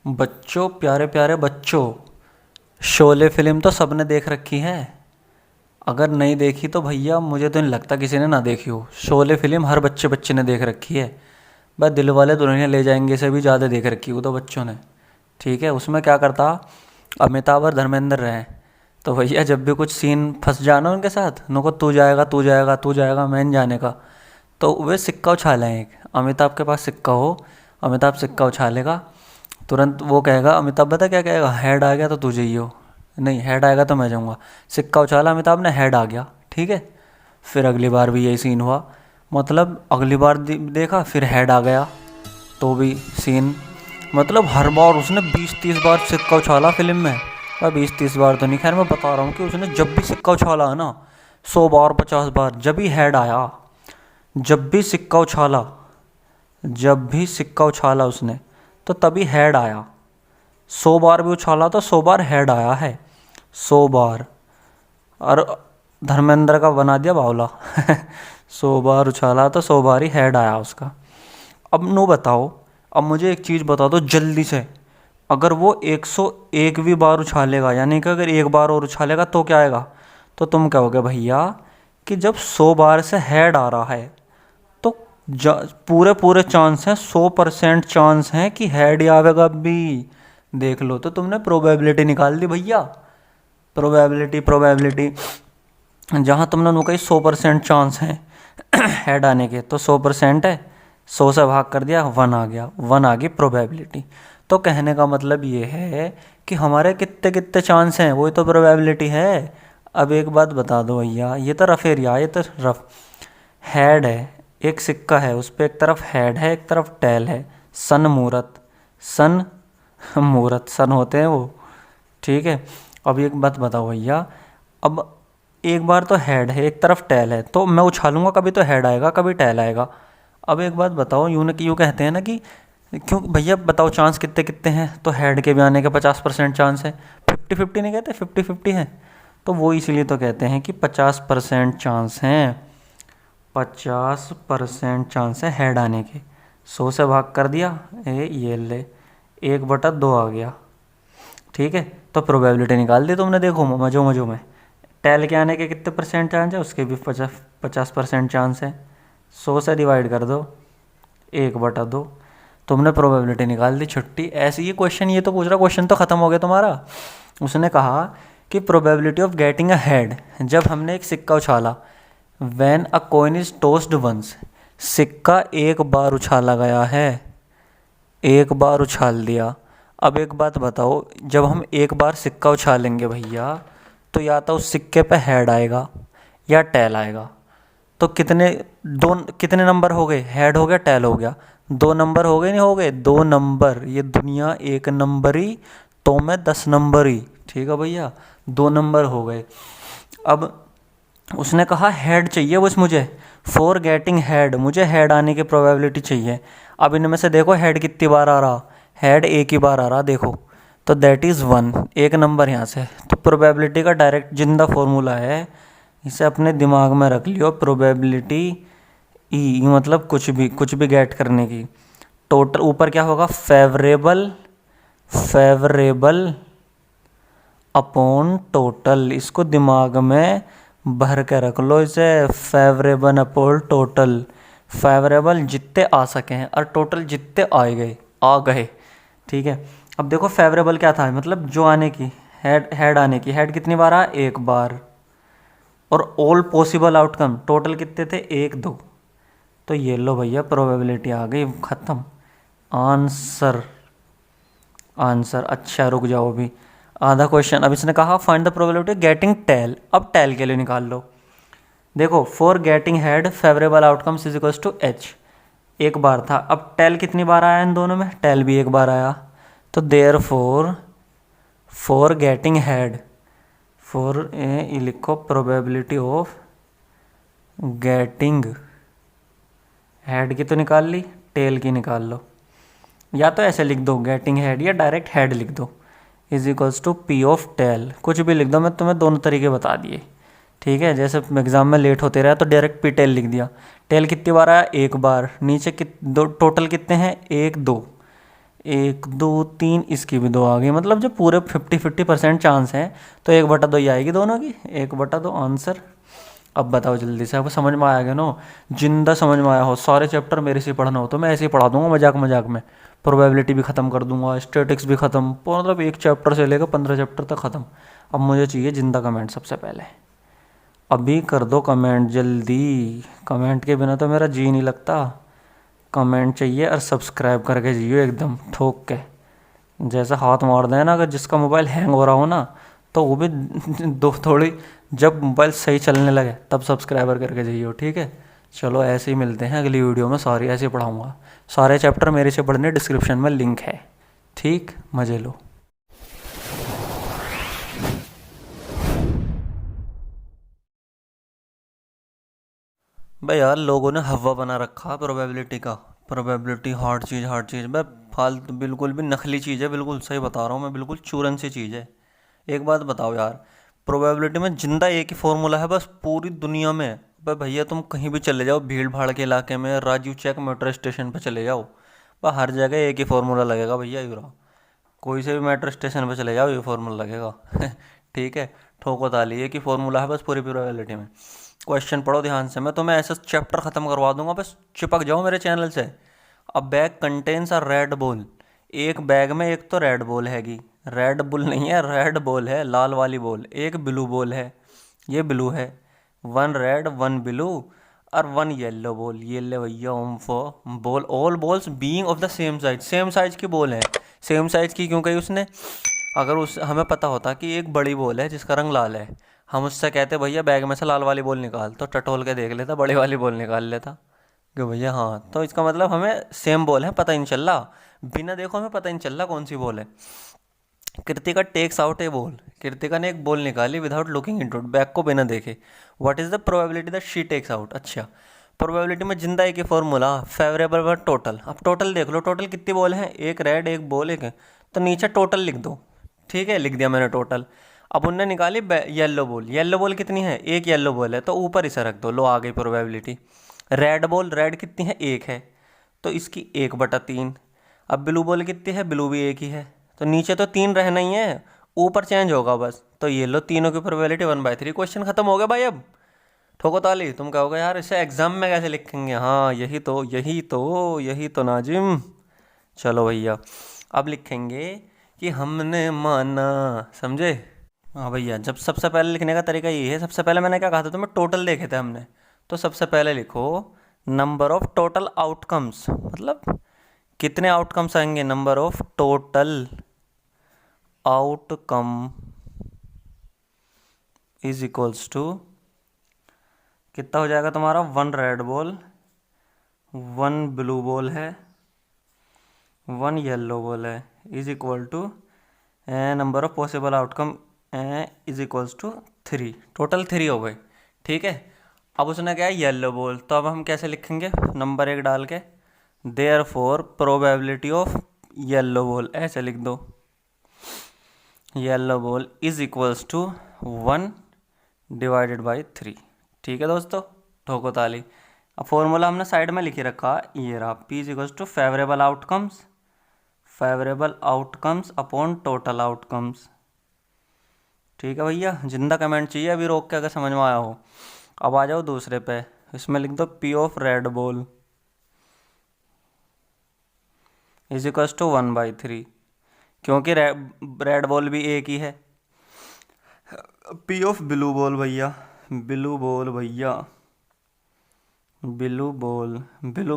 बच्चों, प्यारे प्यारे बच्चों, शोले फिल्म तो सबने देख रखी है। अगर नहीं देखी तो भैया मुझे तो नहीं लगता किसी ने ना देखी हो। शोले फिल्म हर बच्चे बच्चे ने देख रखी है। बस दिलवाले दुल्हनिया ले जाएंगे से भी ज़्यादा देख रखी हो तो बच्चों ने। ठीक है, उसमें क्या करता, अमिताभ और धर्मेंद्र रहे। तो भैया जब भी कुछ सीन फंस जाना उनके साथ, उनको तू जाएगा तू जाएगा तू जाएगा मैं नहीं जाने का, तो वे सिक्का उछालें। एक अमिताभ के पास सिक्का हो, अमिताभ सिक्का उछालेगा, तुरंत वो कहेगा, अमिताभ बता क्या कहेगा, हेड आ गया तो तू जाइयो, नहीं हेड आएगा तो मैं जाऊँगा। सिक्का उछाला अमिताभ ने, हेड आ गया। ठीक है, फिर अगली बार भी यही सीन हुआ। मतलब अगली बार देखा, फिर हेड आ गया तो भी सीन, मतलब हर बार उसने 20-30 बार सिक्का उछाला फिल्म में। 20-30 बार तो नहीं, खैर मैं बता रहा हूँ कि उसने जब भी सिक्का उछाला है ना, 100 बार 50 बार, जब भी हेड आया, जब भी सिक्का उछाला, जब भी सिक्का उछाला उसने, तो तभी हेड आया। 100 बार भी उछाला तो 100 बार हेड आया है, 100 बार। और धर्मेंद्र का बना दिया बावला 100 बार उछाला तो 100 बार ही हेड आया उसका। अब नो बताओ, अब मुझे एक चीज़ बता दो जल्दी से, अगर वो 101वीं बार उछालेगा, यानी कि अगर एक बार और उछालेगा तो क्या आएगा, तो तुम कहोगे भैया कि जब 100 बार से हेड आ रहा है तो पूरे पूरे चांस हैं, 100% चांस हैं कि हेड ही आवेगा भी। देख लो, तो तुमने प्रोबेबिलिटी निकाल दी भैया। प्रोबेबिलिटी जहाँ तुमने नु कही 100% चांस है हेड आने के, तो 100% है, 100 से भाग कर दिया, 1 आ गया, 1 आ गई प्रोबेबिलिटी। तो कहने का मतलब ये है कि हमारे कितने कितने चांस हैं, वही तो प्रोबेबिलिटी है। अब एक बात बता दो भैया, ये तो रफ एरिया, ये तो रफ हेड है, एक सिक्का है, उस पर एक तरफ हेड है एक तरफ टेल है, सन मूरत, सन मूरत, सन होते हैं वो। ठीक है, अब एक बात बताओ भैया, अब एक बार तो हेड है एक तरफ टेल है, तो मैं उछालूंगा कभी तो हेड आएगा कभी टेल आएगा। अब एक बात बताओ, यूँ कहते हैं ना कि क्यों भैया बताओ चांस कितने कितने हैं, तो हेड के भी आने के 50% चांस है, 50-50 नहीं कहते, 50-50 है। तो वो इसीलिए तो कहते हैं कि 50% चांस हैं, 50% चांस है हेड आने के। 100 से भाग कर दिया, ये ले 1/2 आ गया। ठीक है, तो प्रोबेबिलिटी निकाल दी तुमने, देखो मजो मजो में। टेल के आने के कितने परसेंट चांस है, उसके भी 50% चांस है। 100 से डिवाइड कर दो, 1/2, तुमने प्रोबेबिलिटी निकाल दी, छुट्टी। ऐसे ये क्वेश्चन, ये तो पूछ रहा, क्वेश्चन तो ख़त्म हो गया तुम्हारा। उसने कहा कि probability of getting a head, जब हमने एक सिक्का उछाला, when a coin is tossed once, सिक्का एक बार उछाला गया है, एक बार उछाल दिया। अब एक बात बताओ, जब हम एक बार सिक्का उछालेंगे भैया, तो या तो उस सिक्के पे हेड आएगा या टेल आएगा। तो कितने नंबर हो गए, हेड हो गया टेल हो गया, 2 नंबर हो गए नहीं हो गए, 2 नंबर। ये दुनिया 1 नंबरी तो मैं 10 नंबरी। ठीक है भैया, 2 नंबर हो गए। अब उसने कहा हेड चाहिए बस मुझे, फॉर गेटिंग हेड, मुझे हेड आने की प्रोबेबिलिटी चाहिए। अब इनमें से देखो हेड कितनी बार आ रहा, हेड एक ही बार आ रहा देखो, तो दैट इज़ 1, एक नंबर यहाँ से। तो प्रोबेबिलिटी का डायरेक्ट जिंदा फॉर्मूला है, इसे अपने दिमाग में रख लियो, प्रोबेबिलिटी ई, मतलब कुछ भी गेट करने की। टोटल ऊपर क्या होगा, फेवरेबल, फेवरेबल अपॉन टोटल, इसको दिमाग में भर के रख लो इसे, फेवरेबल अपॉन टोटल। फेवरेबल जितने आ सके हैं और टोटल जितने आ गए। ठीक है, अब देखो फेवरेबल क्या था, मतलब जो आने की, हेड आने की, हेड कितनी बार आया, एक बार। और ऑल पॉसिबल आउटकम टोटल कितने थे, 1-2। तो ये लो भैया प्रोबेबिलिटी आ गई, ख़त्म। Answer, answer. अच्छा रुक जाओ, अभी आधा क्वेश्चन। अब इसने कहा find the probability getting tail, अब टेल के लिए निकाल लो। देखो for getting head favourable outcomes is equals to H, एक बार था। अब टेल कितनी बार आया इन दोनों में, टेल भी एक बार आया। तो therefore getting head, for लिखो प्रोबेबिलिटी ऑफ गेटिंग हेड की तो निकाल ली, टेल की निकाल लो। या तो ऐसे लिख दो गेटिंग हेड, या डायरेक्ट हेड लिख दो, is equals to P of tail, कुछ भी लिख दो, मैं तुम्हें दोनों तरीके बता दिए। ठीक है, जैसे एग्जाम में लेट होते रहे तो डायरेक्ट पी टेल लिख दिया। टेल कितनी बार आया, एक बार। नीचे दो टोटल कितने हैं, 1-2, एक दो तीन, इसकी भी दो आ गई, मतलब जब पूरे 50-50% चांस है तो 1/2 ही आएगी दोनों की, 1/2 आंसर। अब बताओ जल्दी से, आपको समझ में आ गया ना? जिंदा समझ में आया हो, सारे चैप्टर मेरे से पढ़ना हो तो मैं ऐसे ही पढ़ा दूंगा मजाक मजाक में। प्रोबेबिलिटी भी ख़त्म कर दूंगा, स्टैटिक्स भी ख़त्म, मतलब एक चैप्टर से लेकर 15 चैप्टर तक ख़त्म। अब मुझे चाहिए जिंदा कमेंट सबसे पहले। अभी कर दो कमेंट जल्दी, कमेंट के बिना तो मेरा जी नहीं लगता। कमेंट चाहिए और सब्सक्राइब करके जियो एकदम ठोक के। जैसा हाथ मार दें ना, अगर जिसका मोबाइल हैंग हो रहा हो ना, तो वो भी दो थोड़ी, जब मोबाइल सही चलने लगे तब सब्सक्राइबर करके जाइए, ठीक है? चलो ऐसे ही मिलते हैं अगली वीडियो में, सारी ऐसे ही पढ़ाऊँगा। सारे चैप्टर मेरे से पढ़ने डिस्क्रिप्शन में लिंक है, ठीक? मजे लो। भाई यार, लोगों ने हवा बना रखा प्रोबेबिलिटी का। प्रोबेबिलिटी हार्ड चीज़ भाई, फालतू, बिल्कुल भी नकली चीज़ है, बिल्कुल सही बता रहा हूँ मैं, बिल्कुल चूरन सी चीज़ है। एक बात बताओ यार, प्रोबेबिलिटी में जिंदा एक ही फॉर्मूला है बस पूरी दुनिया में। भाई भैया, तुम कहीं भी चले जाओ भीड़ भाड़ के इलाके में, राजीव चौक मेट्रो स्टेशन पे चले जाओ, भाई हर जगह एक ही फॉर्मूला लगेगा भैया, यूरा। कोई से भी मेट्रो स्टेशन पे चले जाओ ये फॉर्मूला लगेगा। ठीक है? ठोको ताली, एक ही फॉर्मूला है बस पूरी प्रोबेबिलिटी में। क्वेश्चन पढ़ो ध्यान से, मैं तुम्हें ऐसा चैप्टर खत्म करवा दूंगा, बस चिपक जाओ मेरे चैनल से। अ bag contains a red ball. एक बैग में एक तो रेड बॉल हैगी, रेड बुल नहीं है, रेड बॉल है, लाल वाली बॉल। एक ब्लू बॉल है, ये ब्लू है। वन रेड वन ब्लू और वन येलो बॉल। ये ले भैया ओम for ball, all balls being of the same size. Same size की बॉल है। सेम साइज की क्यों कही उसने? अगर उस हमें पता होता कि एक बड़ी बॉल है जिसका रंग लाल है, हम उससे कहते भैया बैग में से लाल वाली बॉल निकाल, तो टटोल के देख लेता, बड़ी वाली बॉल निकाल लेता कि भैया हाँ, तो इसका मतलब हमें सेम बॉल है पता ही नहीं चल रहा, बिना देखो हमें पता ही नहीं चल रहा कौन सी बॉल है। Kritika takes out a ball. Kritika ने एक बॉल निकाली without looking into it, bag को बिना देखे। What is the probability that she takes out? अच्छा, प्रोबेबिलिटी में जिंदा एक ही फॉर्मूला, फेवरेबल पर टोटल। अब टोटल देख लो, टोटल कितनी बॉल है? एक रेड एक बॉल एक है, तो नीचे टोटल लिख दो। ठीक है, लिख दिया मैंने टोटल। अब उनने निकाली येलो बॉल। येलो बॉल कितनी है? एक येलो बॉल है, तो ऊपर इसे रख दो, लो आ गई प्रोबेबिलिटी। रेड बॉल, रेड कितनी है? एक है, तो इसकी 1/3। अब ब्लू बॉल कितनी है? ब्लू भी एक ही है, तो नीचे तो 3 रहना ही है, ऊपर चेंज होगा बस, तो ये लो तीनों की प्रोबेबिलिटी 1/3। क्वेश्चन खत्म हो गया भाई। अब ठोको ताली। तुम कहोगे यार इसे एग्जाम में कैसे लिखेंगे? हाँ यही तो नाजिम। चलो भैया, अब लिखेंगे कि हमने माना, समझे? हाँ भैया, जब सबसे पहले लिखने का तरीका ये है, सबसे पहले मैंने क्या कहा था तुम्हें? टोटल देखे थे हमने, तो सबसे पहले लिखो नंबर ऑफ टोटल आउटकम्स, मतलब कितने आउटकम्स आएंगे? Number of total outcome is equals to, कितना हो जाएगा तुम्हारा? 1 रेड बॉल, 1 ब्लू बॉल है, 1 येलो बॉल है, is equal to number of possible outcome is equals to 3। Total 3 हो गए, ठीक है? अब उसने क्या है? येलो बॉल, तो अब हम कैसे लिखेंगे? नंबर 1 डाल के, therefore probability of yellow ball, ऐसे लिख दो। Yellow ball is equals to 1/3। ठीक है दोस्तों, ठोको ताली। अब फॉर्मूला हमने साइड में लिखे रखा, ये रहा, P is equals to favourable outcomes upon total outcomes. ठीक है भैया, जिंदा कमेंट चाहिए अभी रोक के, अगर समझ में आया हो। अब आ जाओ दूसरे पे, इसमें लिख दो P of red ball is equals to 1/3, क्योंकि रेड बॉल भी एक ही है। P ऑफ ब्लू बॉल भैया, ब्लू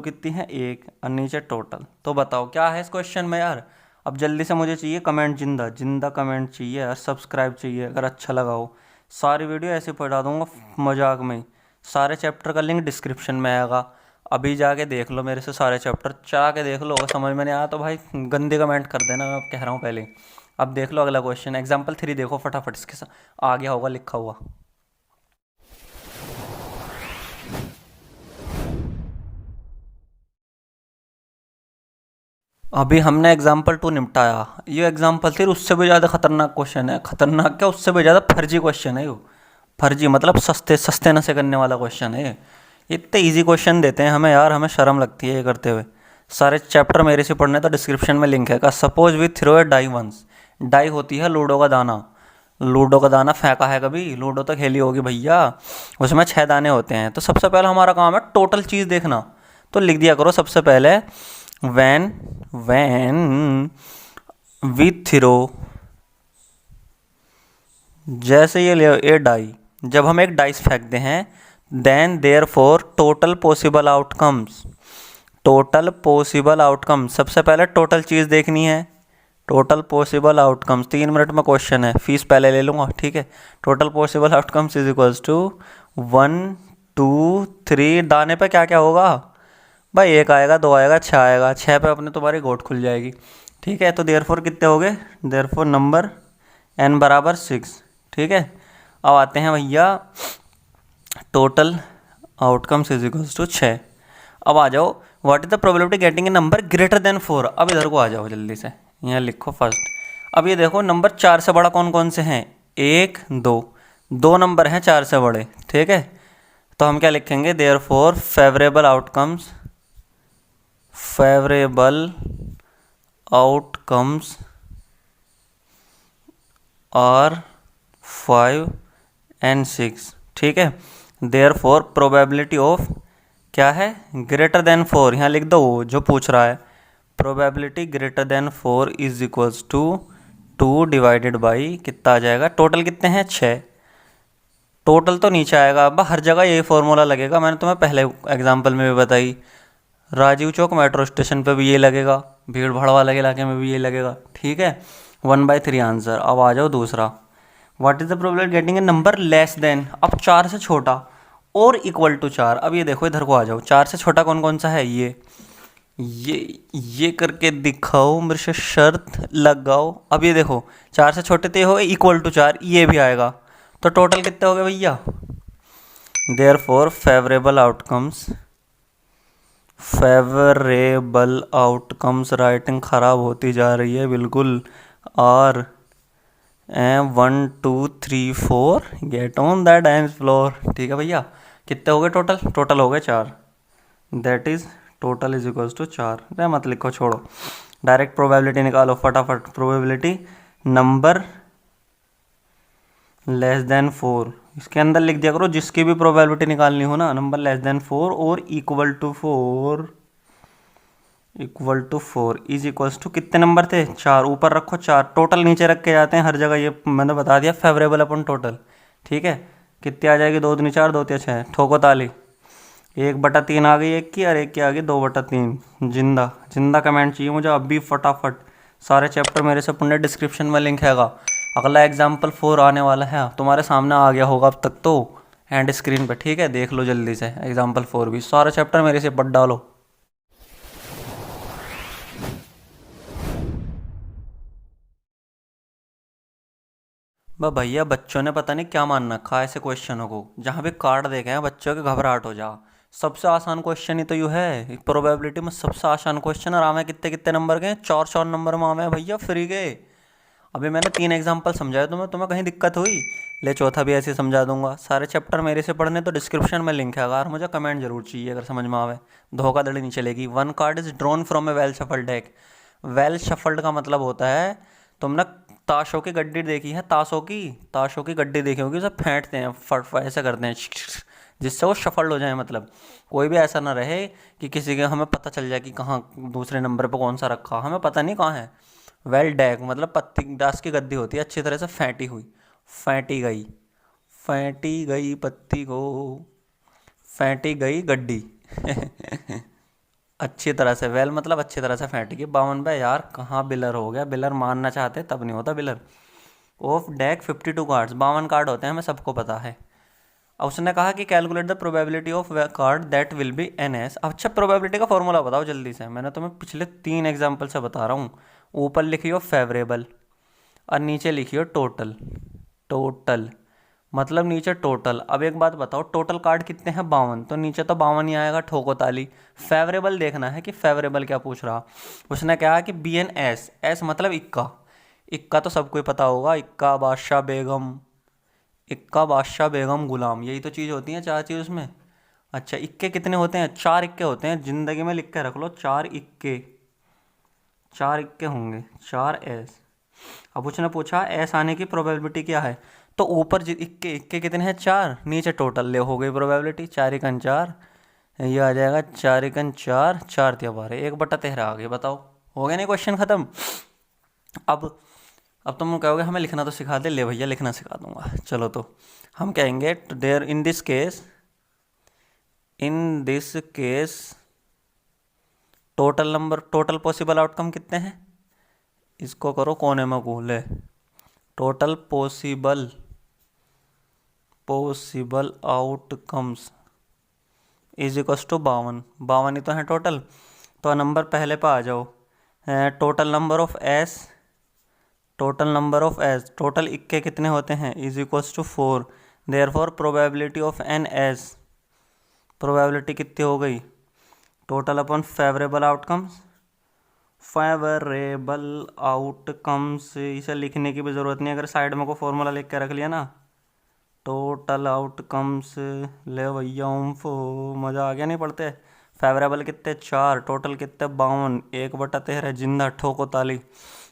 कितनी है? एक, और नीचे टोटल। तो बताओ क्या है इस क्वेश्चन में यार? अब जल्दी से मुझे चाहिए कमेंट, जिंदा कमेंट चाहिए, और सब्सक्राइब चाहिए अगर अच्छा लगा हो। सारी वीडियो ऐसे पढ़ा दूंगा मजाक में ही। सारे चैप्टर का लिंक डिस्क्रिप्शन में आएगा, अभी जाके देख लो, मेरे से सारे चैप्टर चला के देख लो। अगर समझ में नहीं आया तो भाई गंदे कमेंट कर देना, मैं कह रहा हूँ पहले। अब देख लो अगला क्वेश्चन, एग्जाम्पल 3 देखो फटाफट, इसके साथ आ गया होगा लिखा हुआ। अभी हमने एग्जाम्पल 2 निपटाया, ये एग्जाम्पल 3 उससे भी ज़्यादा खतरनाक क्वेश्चन है। खतरनाक क्या, उससे भी ज़्यादा फर्जी क्वेश्चन है। यो फर्जी मतलब सस्ते नशे करने वाला क्वेश्चन है। इतने इजी क्वेश्चन देते हैं हमें यार, हमें शर्म लगती है ये करते हुए। सारे चैप्टर मेरे से पढ़ने तो डिस्क्रिप्शन में लिंक है। Suppose we throw a die once. Die होती है लूडो का दाना। लूडो का दाना फेंका है कभी? लूडो तो खेली होगी भैया, उसमें 6 दाने होते हैं। तो सबसे पहले हमारा काम है टोटल चीज़ देखना। तो लिख दिया करो सबसे पहले वैन वी थ्रो, जैसे ये ले ए डाई, जब हम एक डाइस फेंकते हैं, then therefore total possible outcomes. Total possible outcomes, सबसे पहले टोटल चीज़ देखनी है। टोटल पॉसिबल आउटकम्स 3 मिनट में क्वेश्चन है, फीस पहले ले लूँगा, ठीक है। Total possible outcomes is equals to 1 2 3। दाने पे क्या क्या होगा भाई? 1 आएगा, 2 आएगा, 6 आएगा। 6 पे अपने तुम्हारी गोट खुल जाएगी, ठीक है। तो देयरफॉर कितने हो गए? देयरफॉर नंबर n बराबर 6, ठीक है। अब आते हैं भैया total outcomes is equals to 6। अब आ जाओ, what is the probability getting a number greater than 4। अब इधर को आ जाओ जल्दी से, यहाँ लिखो फर्स्ट। अब ये देखो नंबर 4 से बड़ा कौन कौन से हैं? 1 2, 2 नंबर हैं 4 से बड़े, ठीक है। तो हम क्या लिखेंगे? Therefore favourable outcomes, favourable outcomes are 5 and 6, ठीक है। देयरफॉर प्रोबेबिलिटी ऑफ क्या है? Greater than 4। यहाँ लिख दो जो पूछ रहा है। Probability greater than 4 is equals to 2 divided by कितना आ जाएगा? टोटल कितने हैं? 6। टोटल तो नीचे आएगा। अब हर जगह यही फॉर्मूला लगेगा, मैंने तुम्हें पहले एग्जाम्पल में भी बताई। राजीव चौक मेट्रो स्टेशन पे भी ये लगेगा, भीड़ भाड़ वाले इलाके में भी ये लगेगा, ठीक है। 1/3 आंसर। अब आ जाओ दूसरा, what is the probability getting a number less than, अब 4 से छोटा और इक्वल टू 4। अब ये देखो इधर को आ जाओ, 4 से छोटा कौन कौन सा है? ये करके दिखाओ, मेरे से शर्त लगाओ। अब ये देखो 4 से छोटे तो ये हो गए इक्वल टू 4, ये भी आएगा। तो टोटल कितने हो गए भैया? देयरफॉर फेवरेबल आउटकम्स, राइटिंग खराब होती जा रही है बिल्कुल। और 1 2 3 4 get on the dance floor, ठीक है भैया। कितने हो गए टोटल? टोटल हो गए 4। That is total is equals to 4। मत लिखो, छोड़ो, डायरेक्ट प्रोबेबिलिटी निकालो फटाफट। प्रोबेबिलिटी नंबर लेस देन 4, इसके अंदर लिख दिया करो जिसकी भी प्रोबेबिलिटी निकालनी हो ना, नंबर लेस देन 4 और equal to 4 is equals to कितने नंबर थे? 4। ऊपर रखो 4, टोटल नीचे रख के जाते हैं हर जगह, ये मैंने बता दिया फेवरेबल अपन टोटल, ठीक है। कितनी आ जाएगी? 2 दूनी 4, 2 तिया 6, ठोको ताली। 1/3 आ गई एक की, और एक की आ गई 2/3। जिंदा जिंदा कमेंट चाहिए मुझे अभी फटाफट। सारे चैप्टर मेरे से पढ़ने, डिस्क्रिप्शन में लिंक हैगा। अगला एग्जाम्पल 4 आने वाला है, तुम्हारे सामने आ गया होगा अब तक तो एंड स्क्रीन पे, ठीक है। देख लो जल्दी से एग्जाम्पल 4 भी, सारे चैप्टर मेरे से पढ़ डालो। भैया बच्चों ने पता नहीं क्या मान रखा है ऐसे क्वेश्चनों को, जहाँ भी कार्ड देखे हैं बच्चों के घबराहट हो जा। सबसे आसान क्वेश्चन ही तो यू है प्रोबेबिलिटी में, सबसे आसान क्वेश्चन। और आमे कितने कितने नंबर के? 4 नंबर में आमे भैया फ्री के। अभी मैंने 3 एग्जाम्पल समझाए तुम्हें कहीं दिक्कत हुई? ले चौथा भी ऐसे समझा दूंगा। सारे चैप्टर मेरे से पढ़ने तो डिस्क्रिप्शन में लिंक है, अगर मुझे कमेंट जरूर चाहिए अगर समझ में आवे, धोखाधड़ी नहीं चलेगी। 1 card is drawn from A well shuffled deck. Well shuffled का मतलब होता है, तुमने ताशों की गड्डी देखी है? ताशों की गड्डी देखी होगी, उसे फेंटते हैं, फट ऐसे करते हैं जिससे वो शफल्ड हो जाए। मतलब कोई भी ऐसा ना रहे कि किसी के हमें पता चल जाए कि कहाँ दूसरे नंबर पे कौन सा रखा, हमें पता नहीं कहाँ है। वेल डेक मतलब पत्ती दास की गद्दी होती है, अच्छी तरह से फेंटी हुई, फेंटी गई पत्ती को, फेंटी गई गड्डी अच्छी तरह से, वेल मतलब अच्छी तरह से फेंट गई। 52 पे यार कहाँ बिलर हो गया? बिलर मानना चाहते तब नहीं होता बिलर। ऑफ डेक 52 कार्ड्स, 52 कार्ड होते हैं, हमें सबको पता है। अब उसने कहा कि calculate the probability of card that will be NS। अच्छा प्रोबेबिलिटी का फॉर्मूला बताओ जल्दी से, मैंने तुम्हें पिछले 3 एग्जाम्पल से बता रहा हूँ। ऊपर लिखियो फेवरेबल और नीचे लिखियो टोटल मतलब नीचे टोटल। अब एक बात बताओ, टोटल कार्ड कितने हैं? 52, तो नीचे तो 52 ही आएगा, ठोको ताली। फेवरेबल देखना है कि फेवरेबल क्या पूछ रहा। उसने कहा कि BNS, एस मतलब इक्का तो सबको ही पता होगा, इक्का बादशाह बेगम गुलाम, यही तो चीज़ होती है 4 चीज़ उसमें। अच्छा, इक्के कितने होते हैं? 4 इक्के होते हैं, जिंदगी में लिख के रख लो, 4 इक्के, 4 इक्के होंगे, 4 एस। अब उसने पूछा एस आने की प्रोबेबिलिटी क्या है, तो ऊपर इक्के इक्के कितने हैं? 4, नीचे टोटल ले हो गई प्रोबेबिलिटी, 4 एकन 4, ये आ जाएगा 4 एकन 4, 4 तिया 12, 1/13 आ गए। बताओ, हो गया नहीं क्वेश्चन खत्म। अब तुम कहोगे हमें लिखना तो सिखा दे, ले भैया लिखना सिखा दूंगा। चलो, तो हम कहेंगे there in this case total possible outcome कितने हैं? इसको करो कोने में गोले, total possible outcomes is equals to 52, 52 ही तो है टोटल। तो नंबर पहले पे आ जाओ, total number of ace, total इक्के कितने होते हैं, is equals to 4। Therefore probability of an ace, probability कितनी हो गई, टोटल अपन फेवरेबल आउटकम्स, इसे लिखने की भी ज़रूरत नहीं, अगर साइड में को फॉर्मूला लिख के रख लिया ना, टोटल आउटकम्स, ले भैया उम्फो, मज़ा आ गया नहीं पढ़ते। फेवरेबल कितने, 4, टोटल कितने 52, 1/13, जिंदा ठोको ताली।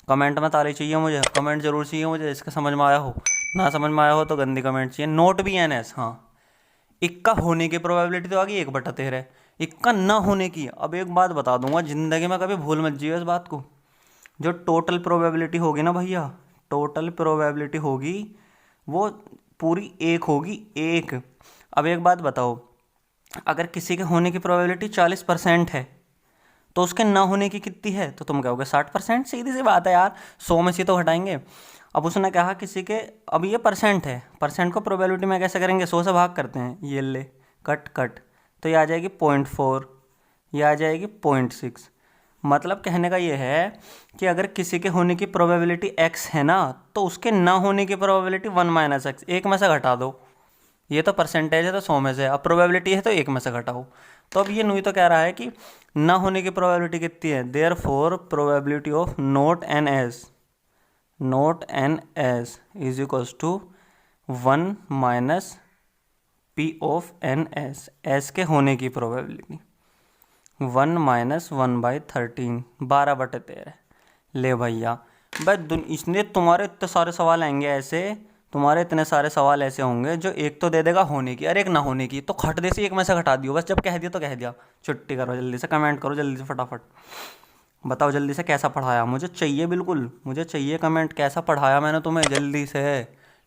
कमेंट में ताली चाहिए मुझे, कमेंट जरूर चाहिए मुझे, इसका समझ में आया हो, ना समझ में आया हो तो गंदी कमेंट चाहिए। नोट भी एन एस, हाँ, इक्का होने की प्रोबेबिलिटी तो आ गई 1/13, इक्का ना होने की। अब एक बात बता दूंगा, ज़िंदगी में कभी भूल मत जियो इस बात को, जो टोटल प्रोबेबिलिटी होगी ना भैया, टोटल प्रोबेबिलिटी होगी वो पूरी 1 होगी, 1। अब एक बात बताओ, अगर किसी के होने की प्रोबेबिलिटी 40% है तो उसके ना होने की कितनी है, तो तुम कहोगे 60%। सीधी सी बात है यार, 100 में से तो घटाएंगे। अब उसने कहा किसी के, अब ये परसेंट है, परसेंट को प्रोबेबिलिटी में कैसे करेंगे, 100 से भाग करते हैं, ये ले कट, तो ये आ जाएगी 0.4, ये आ जाएगी 0.6। मतलब कहने का ये है कि अगर किसी के होने की प्रोबेबिलिटी x है ना, तो उसके ना होने की प्रोबेबिलिटी 1 - x, 1 में से घटा दो। ये तो परसेंटेज है तो 100 में से, अब प्रोबेबिलिटी है तो 1 में से घटाओ। तो अब ये नुई तो कह रहा है कि ना होने की प्रोबेबिलिटी कितनी है, therefore probability of not an ace is equals to 1 - p of an ace, ace के होने की प्रोबेबिलिटी 1 - 1/13, 12/13। ले भैया, भाई इसने तुम्हारे इतने सारे सवाल आएंगे ऐसे, तुम्हारे इतने सारे सवाल ऐसे होंगे जो एक तो दे देगा होने की और एक ना होने की, तो खट दे से 1 में से घटा दियो बस, जब कह दिया तो कह दिया। छुट्टी करो जल्दी से, कमेंट करो जल्दी से फटाफट, बताओ जल्दी से कैसा पढ़ाया, मुझे चाहिए, बिल्कुल मुझे चाहिए कमेंट, कैसा पढ़ाया मैंने तुम्हें जल्दी से।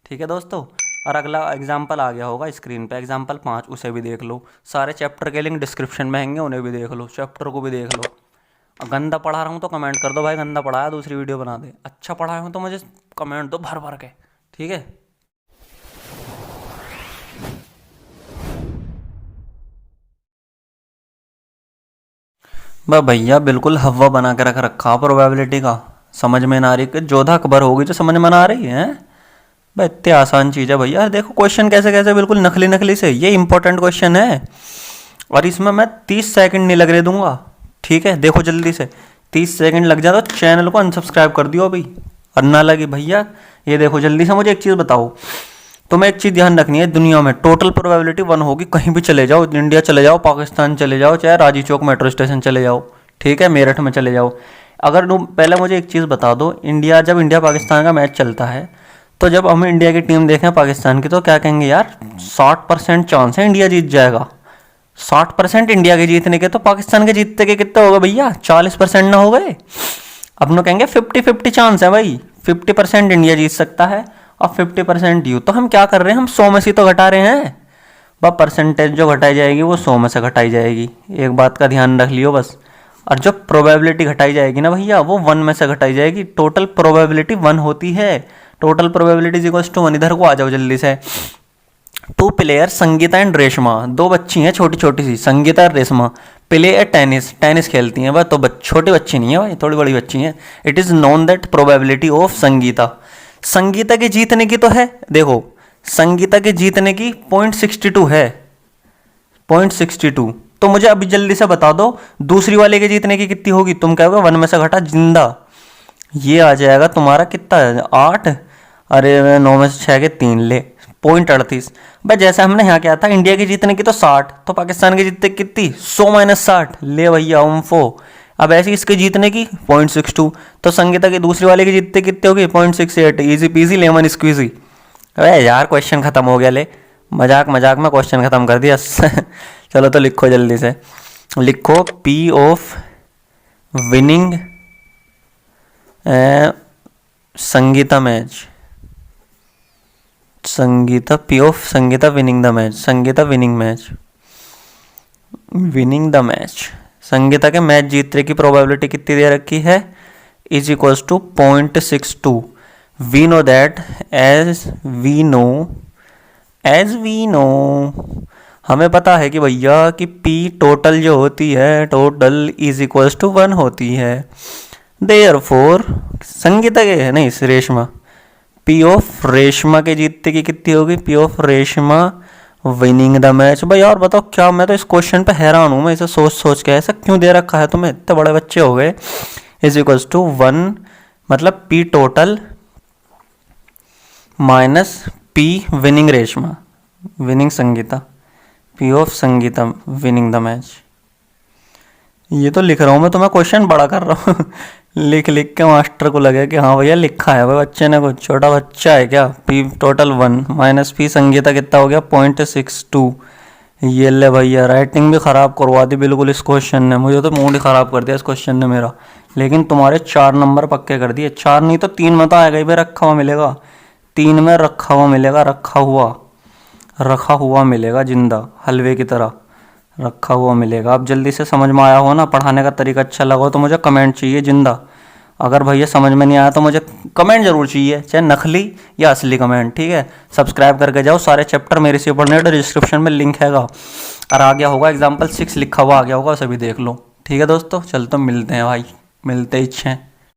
ठीक है दोस्तों, और अगला एग्जाम्पल आ गया होगा स्क्रीन पे, एग्जाम्पल 5, उसे भी देख लो। सारे चैप्टर के लिंक डिस्क्रिप्शन में होंगे, उन्हें भी देख लो, चैप्टर को भी देख लो। गंदा पढ़ा रहा हूँ तो कमेंट कर दो भाई, गंदा पढ़ाया दूसरी वीडियो बना दे, अच्छा पढ़ाया हूँ तो मुझे कमेंट दो भर भर के, ठीक है। बा भैया बिल्कुल हवा बना के रख रखा प्रोबेबिलिटी का, समझ में ना आ रही कि जोधा अकबर होगी जो समझ में ना आ रही है। भाई इतनी आसान चीज़ है भैया, देखो क्वेश्चन कैसे कैसे बिल्कुल नकली नकली से, ये इंपॉर्टेंट क्वेश्चन है और इसमें मैं 30 सेकंड नहीं लगने दूंगा। ठीक है, देखो जल्दी से, 30 सेकंड लग जाए तो चैनल को अनसब्सक्राइब कर दियो अभी, और ना लगी भैया। ये देखो जल्दी से, मुझे एक चीज़ बताओ, तुम्हें एक चीज़ ध्यान रखनी है, दुनिया में टोटल प्रोबेबिलिटी 1 होगी, कहीं भी चले जाओ, इंडिया चले जाओ, पाकिस्तान चले जाओ, चाहे राजी चौक मेट्रो स्टेशन चले जाओ, ठीक है, मेरठ में चले जाओ। अगर तुम पहले मुझे एक चीज़ बता दो, जब इंडिया पाकिस्तान का मैच चलता है, तो जब हम इंडिया की टीम देखें पाकिस्तान की, तो क्या कहेंगे यार 60% चांस है इंडिया जीत जाएगा। 60% इंडिया के जीतने के, तो पाकिस्तान के जीतने के कितने हो गए भैया, 40% ना हो गए। अब लोग कहेंगे 50-50 चांस है भाई, 50% इंडिया जीत सकता है और 50% यू। तो हम क्या कर रहे हैं, हम 100 में से तो घटा रहे हैं, बस परसेंटेज जो घटाई जाएगी वो 100 में से घटाई जाएगी, एक बात का ध्यान रख लियो बस। और जो प्रोबेबिलिटी घटाई जाएगी ना भैया, वो 1 में से घटाई जाएगी, टोटल प्रोबेबिलिटी 1 होती है, total probability is equals to 1। इधर को आ जाओ जल्दी से। 2 प्लेयर संगीता एंड रेशमा, 2 बच्ची हैं छोटी छोटी सी, संगीता और रेशमा, प्ले ए टेनिस खेलती हैं, वह तो छोटी बच्ची नहीं है भाई, थोड़ी बड़ी बच्ची हैं। It is known that probability of Sangeeta के जीतने की तो है, देखो संगीता के जीतने की 0.62 है, 0.62। तो मुझे अभी जल्दी से बता दो दूसरी वाले के जीतने की कितनी होगी, तुम कहोगे 1 में से घटा जिंदा, ये आ जाएगा तुम्हारा कितना, 8, अरे 9 में से 6 के 3, ले 0.38। भाई जैसे हमने यहाँ क्या था, इंडिया की जीतने की तो 60, तो पाकिस्तान की जीतने की कितनी, 100 - 60, ले भैया उम्फो। अब ऐसे इसके जीतने की 0.62, तो संगीता की दूसरी वाले की जीतने कितनी होगी, 0.68। Easy peasy lemon squeezy. अरे यार क्वेश्चन खत्म हो गया, ले मजाक मजाक में क्वेश्चन खत्म कर दिया। चलो तो लिखो जल्दी से, लिखो P of winning Sangeeta match, Sangeeta P of Sangeeta winning the match, Sangeeta winning match, winning the match. Sangeeta के मैच जीतने की प्रोबेबिलिटी कितनी दे रखी है, is equals to 0.62। We know that, as we know हमें पता है कि भैया कि पी टोटल जो होती है, टोटल इज इक्वल्स टू 1 होती है। देयरफॉर संगीता के है नहीं, रेशमा, पी ऑफ रेशमा के जीतने की कितनी होगी, P of Reshma winning the match. भाई और बताओ क्या, मैं तो इस क्वेश्चन पे हैरान हूँ, मैं इसे सोच सोच के, ऐसा क्यों दे रखा है तुम्हें, इतने बड़े बच्चे हो गए। इज इक्वल्स टू 1, मतलब P total minus P winning Reshma, winning Sangeeta, P of Sangeeta winning the match. ये तो लिख रहा हूँ मैं, तो मैं क्वेश्चन बड़ा कर रहा हूँ। लिख लिख के मास्टर को लगे कि हाँ भैया लिखा है, भाई बच्चे ने, कुछ छोटा बच्चा है क्या। P total 1 minus P Sangeeta कितना हो गया, 0.62। ये ले भैया, राइटिंग भी ख़राब करवा दी बिल्कुल इस क्वेश्चन ने, मुझे तो मूड ही ख़राब कर दिया इस क्वेश्चन ने मेरा। लेकिन तुम्हारे 4 नंबर पक्के कर दिए, 4 नहीं तो 3 में तो आएगा ही भाई, रखा हुआ मिलेगा, 3 में रखा हुआ मिलेगा, रखा हुआ मिलेगा, जिंदा हलवे की तरह रखा हुआ मिलेगा। अब जल्दी से समझ में आया हो ना, पढ़ाने का तरीका अच्छा लगा हो तो मुझे कमेंट चाहिए जिंदा। अगर भैया समझ में नहीं आया तो मुझे कमेंट जरूर चाहिए, चाहे नकली या असली कमेंट, ठीक है। सब्सक्राइब करके जाओ, सारे चैप्टर मेरे से पढ़ने, तो डिस्क्रिप्शन में लिंक हैगा, और आ गया होगा एग्जाम्पल 6 लिखा हुआ आ गया होगा, उसे भी देख लो। ठीक है दोस्तों, चल तो मिलते हैं भाई, मिलते ही हैं।